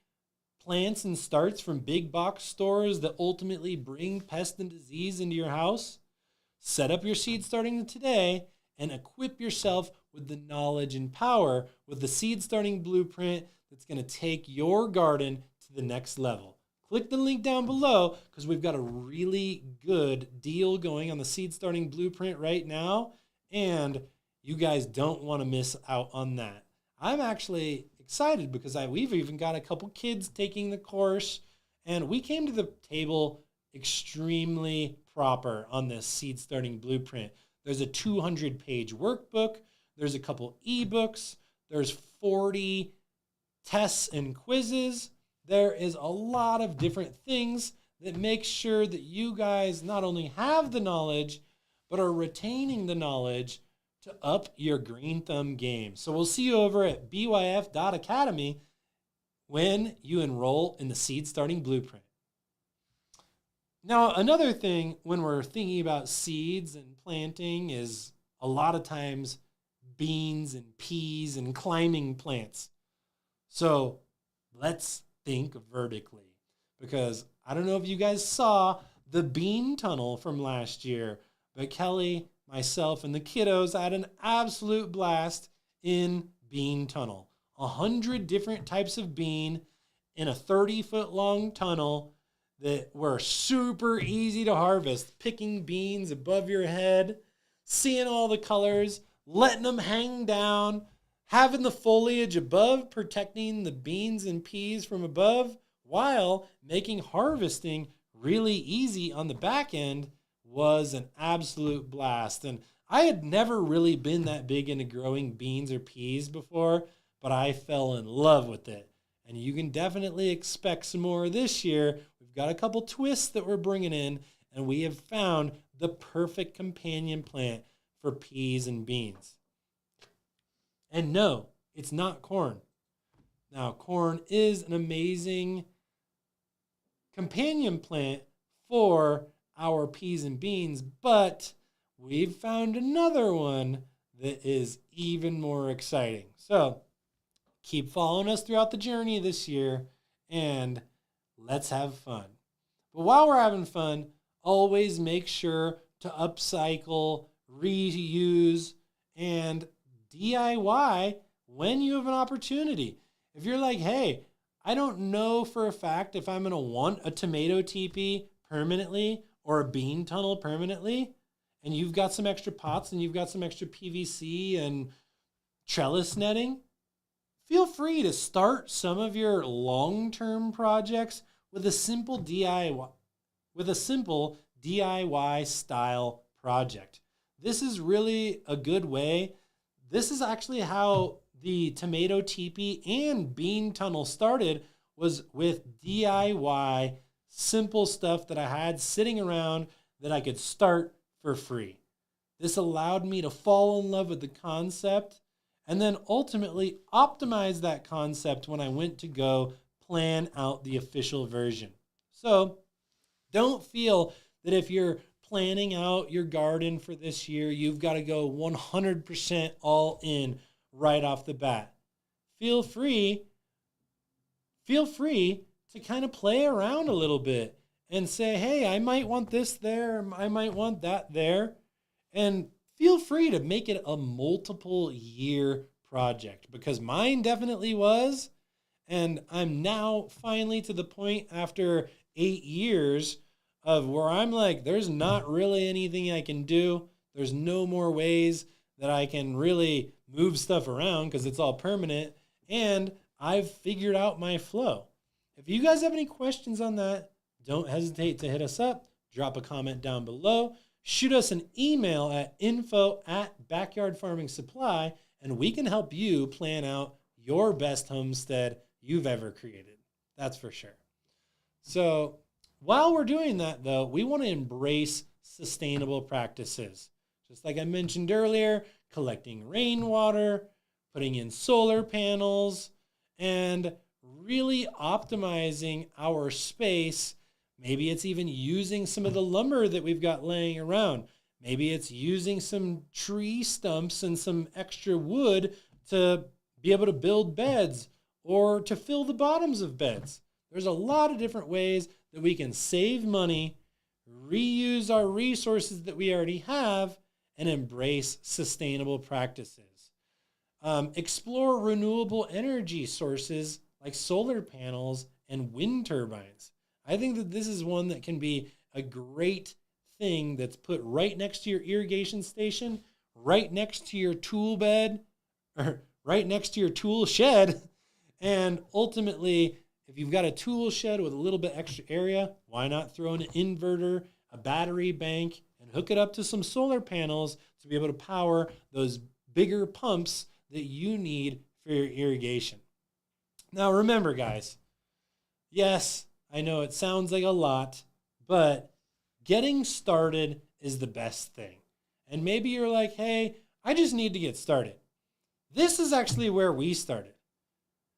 plants and starts from big box stores that ultimately bring pest and disease into your house? Set up your seed starting today and equip yourself with the knowledge and power with the seed starting blueprint that's going to take your garden to the next level. Click the link down below because we've got a really good deal going on the seed starting blueprint right now, and you guys don't want to miss out on that. I'm actually excited because we've even got a couple kids taking the course, and we came to the table extremely proper on this seed starting blueprint. There's a 200-page workbook. There's a couple ebooks. There's 40 tests and quizzes. There is a lot of different things that make sure that you guys not only have the knowledge, but are retaining the knowledge to up your green thumb game. So we'll see you over at byf.academy when you enroll in the seed starting blueprint. Now, another thing when we're thinking about seeds and planting is a lot of times beans and peas and climbing plants. So let's think vertically, because I don't know if you guys saw the bean tunnel from last year, but Kelly, myself, and the kiddos had an absolute blast in bean tunnel. 100 different types of bean in a 30-foot long tunnel that were super easy to harvest. Picking beans above your head, seeing all the colors, letting them hang down, having the foliage above protecting the beans and peas from above, while making harvesting really easy on the back end was an absolute blast. And I had never really been that big into growing beans or peas before, but I fell in love with it. And you can definitely expect some more this year. We've got a couple twists that we're bringing in, and we have found the perfect companion plant for peas and beans. And no, it's not corn. Now, corn is an amazing companion plant for our peas and beans, but we've found another one that is even more exciting. So keep following us throughout the journey this year, and let's have fun. But while we're having fun, always make sure to upcycle, reuse, and DIY when you have an opportunity. If you're like, hey, I don't know for a fact if I'm going to want a tomato teepee permanently or a bean tunnel permanently, and you've got some extra pots and you've got some extra PVC and trellis netting, feel free to start some of your long-term projects with a simple DIY style project. This is really a good way. This is actually how the tomato teepee and bean tunnel started, was with DIY simple stuff that I had sitting around that I could start for free. This allowed me to fall in love with the concept and then ultimately optimize that concept when I went to go plan out the official version. So don't feel that if you're planning out your garden for this year, you've got to go 100% all in right off the bat. Feel free to kind of play around a little bit and say, hey, I might want this there, I might want that there. And feel free to make it a multiple year project, because mine definitely was. And I'm now finally to the point after 8 years of where I'm like, there's not really anything I can do. There's no more ways that I can really move stuff around because it's all permanent. And I've figured out my flow. If you guys have any questions on that, don't hesitate to hit us up. Drop a comment down below. Shoot us an email at info@backyardfarmingsupply, and we can help you plan out your best homestead you've ever created. That's for sure. So while we're doing that, though, we want to embrace sustainable practices. Just like I mentioned earlier, collecting rainwater, putting in solar panels, and really optimizing our space. Maybe it's even using some of the lumber that we've got laying around. Maybe it's using some tree stumps and some extra wood to be able to build beds or to fill the bottoms of beds. There's a lot of different ways that we can save money, reuse our resources that we already have, and embrace sustainable practices. Explore renewable energy sources like solar panels and wind turbines. I think that this is one that can be a great thing that's put right next to your irrigation station, right next to your tool bed, or right next to your tool shed. And ultimately, if you've got a tool shed with a little bit extra area, why not throw in an inverter, a battery bank, and hook it up to some solar panels to be able to power those bigger pumps that you need for your irrigation. Now remember, guys, yes, I know it sounds like a lot, but getting started is the best thing. And maybe you're like, hey, I just need to get started. This is actually where we started.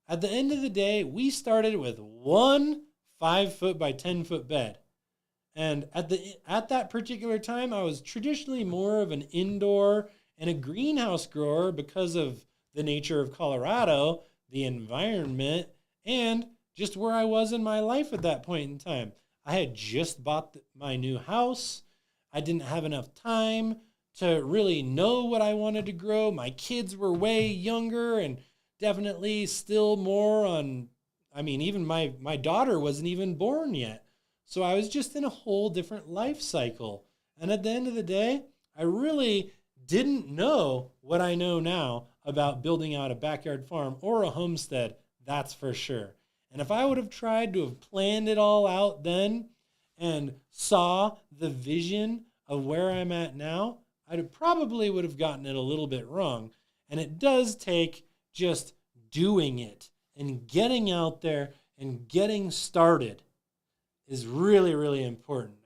At the end of the day, we started with one 5-foot by 10-foot bed. And at that particular time, I was traditionally more of an indoor and a greenhouse grower because of the nature of Colorado, the environment, and just where I was in my life at that point in time. I had just bought my new house. I didn't have enough time to really know what I wanted to grow. My kids were way younger and definitely still more on, even my daughter wasn't even born yet. So I was just in a whole different life cycle. And at the end of the day, I really didn't know what I know now about building out a backyard farm or a homestead, that's for sure. And if I would have tried to have planned it all out then and saw the vision of where I'm at now, I probably would have gotten it a little bit wrong. And it does take just doing it and getting out there and getting started is really, really important.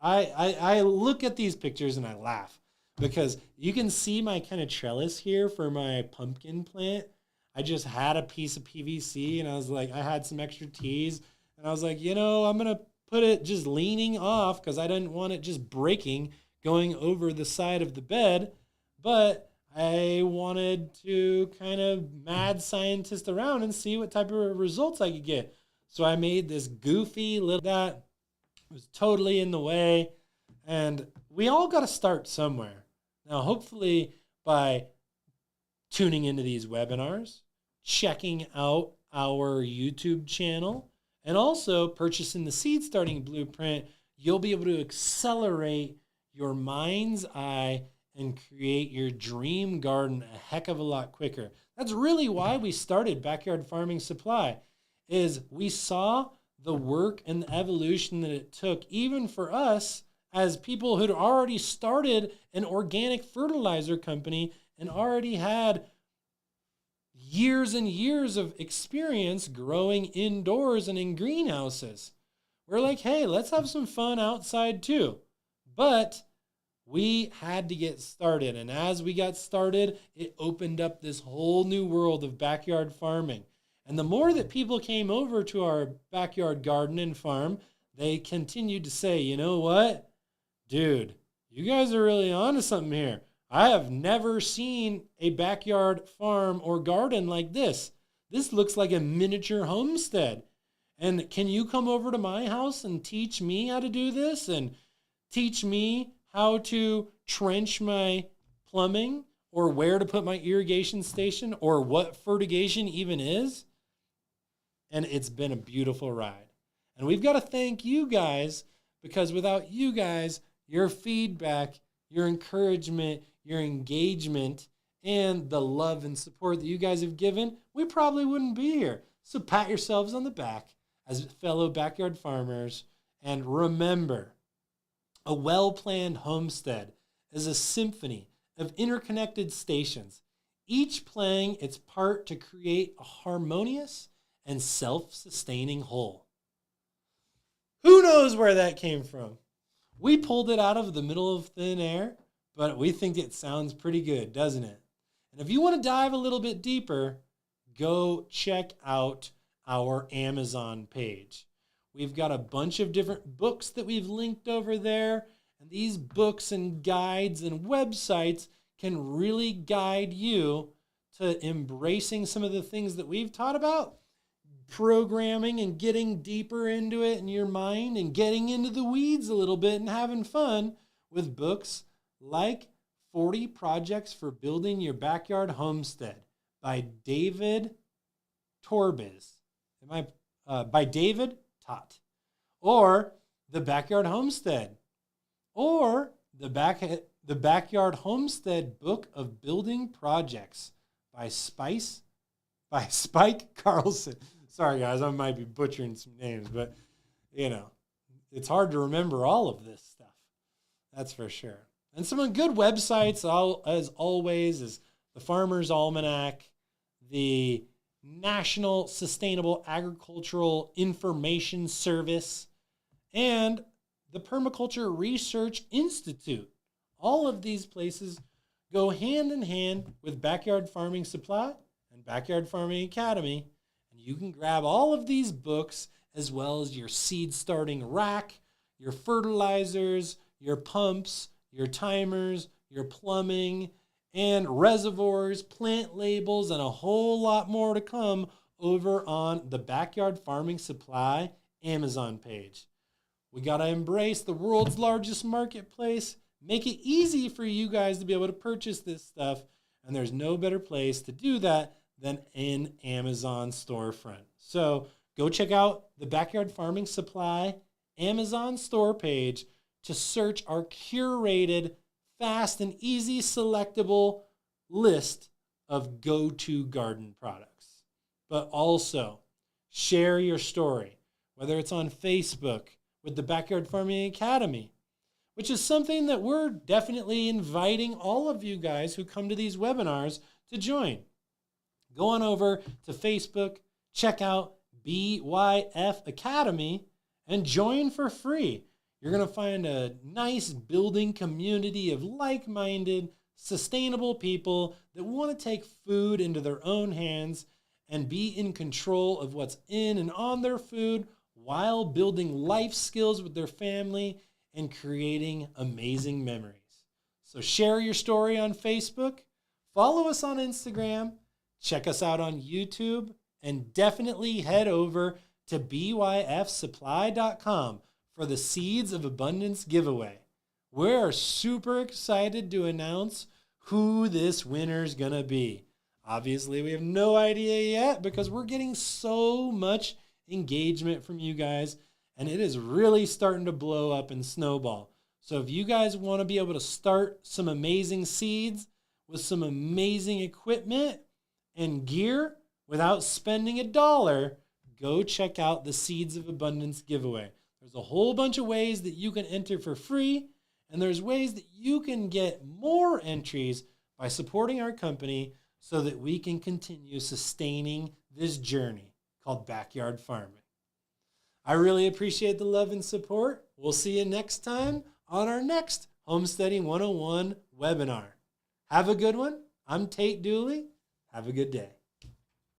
I look at these pictures and I laugh because you can see my kind of trellis here for my pumpkin plant. I just had a piece of PVC and I was like, I had some extra teas and I was like, I'm going to put it just leaning off because I didn't want it just breaking going over the side of the bed. But I wanted to kind of mad scientist around and see what type of results I could get. So I made this goofy little that was totally in the way. And we all got to start somewhere. Now, hopefully, by tuning into these webinars, checking out our YouTube channel, and also purchasing the Seed Starting Blueprint, you'll be able to accelerate your mind's eye and create your dream garden a heck of a lot quicker. That's really why we started Backyard Farming Supply, is we saw the work and the evolution that it took, even for us as people who'd already started an organic fertilizer company and already had years and years of experience growing indoors and in greenhouses. We're like, hey, let's have some fun outside too. But we had to get started. And as we got started, it opened up this whole new world of backyard farming. And the more that people came over to our backyard garden and farm, they continued to say, you know what? Dude, you guys are really onto something here. I have never seen a backyard farm or garden like this. This looks like a miniature homestead. And can you come over to my house and teach me how to do this and teach me how to trench my plumbing or where to put my irrigation station or what fertigation even is? And it's been a beautiful ride. And we've got to thank you guys, because without you guys, your feedback, your encouragement, your engagement, and the love and support that you guys have given, we probably wouldn't be here. So pat yourselves on the back as fellow backyard farmers, and remember, a well-planned homestead is a symphony of interconnected stations, each playing its part to create a harmonious and self-sustaining whole. Who knows where that came from? We pulled it out of the middle of thin air, but we think it sounds pretty good, doesn't it? And if you want to dive a little bit deeper, go check out our Amazon page. We've got a bunch of different books that we've linked over there, and these books and guides and websites can really guide you to embracing some of the things that we've taught about, programming and getting deeper into it in your mind and getting into the weeds a little bit and having fun with books like 40 Projects for Building Your Backyard Homestead by David Torbiz. By David Tot. Or The Backyard Homestead. Or the Backyard Homestead Book of Building Projects by Spike Carlson. Sorry, guys, I might be butchering some names, but, you know, it's hard to remember all of this stuff. That's for sure. And some good websites, as always, is the Farmer's Almanac, the National Sustainable Agricultural Information Service, and the Permaculture Research Institute. All of these places go hand in hand with Backyard Farming Supply and Backyard Farming Academy. And you can grab all of these books as well as your seed starting rack, your fertilizers, your pumps, your timers, your plumbing, and reservoirs, plant labels, and a whole lot more to come over on the Backyard Farming Supply Amazon page. We got to embrace the world's largest marketplace, make it easy for you guys to be able to purchase this stuff, and there's no better place to do that than in Amazon storefront. So go check out the Backyard Farming Supply Amazon store page to search our curated, fast and easy selectable list of go-to garden products. But also share your story, whether it's on Facebook with the Backyard Farming Academy, which is something that we're definitely inviting all of you guys who come to these webinars to join. Go on over to Facebook, check out BYF Academy, and join for free. You're going to find a nice building community of like-minded, sustainable people that want to take food into their own hands and be in control of what's in and on their food while building life skills with their family and creating amazing memories. So share your story on Facebook, follow us on Instagram, check us out on YouTube, and definitely head over to byfsupply.com for the Seeds of Abundance giveaway. We're super excited to announce who this winner's going to be. Obviously, we have no idea yet because we're getting so much engagement from you guys, and it is really starting to blow up and snowball. So if you guys want to be able to start some amazing seeds with some amazing equipment and gear without spending $1, go check out the Seeds of Abundance giveaway. There's a whole bunch of ways that you can enter for free, and there's ways that you can get more entries by supporting our company so that we can continue sustaining this journey called backyard farming. I really appreciate the love and support. We'll see you next time on our next Homesteading 101 webinar. Have a good one. I'm Tate Dooley. Have a good day.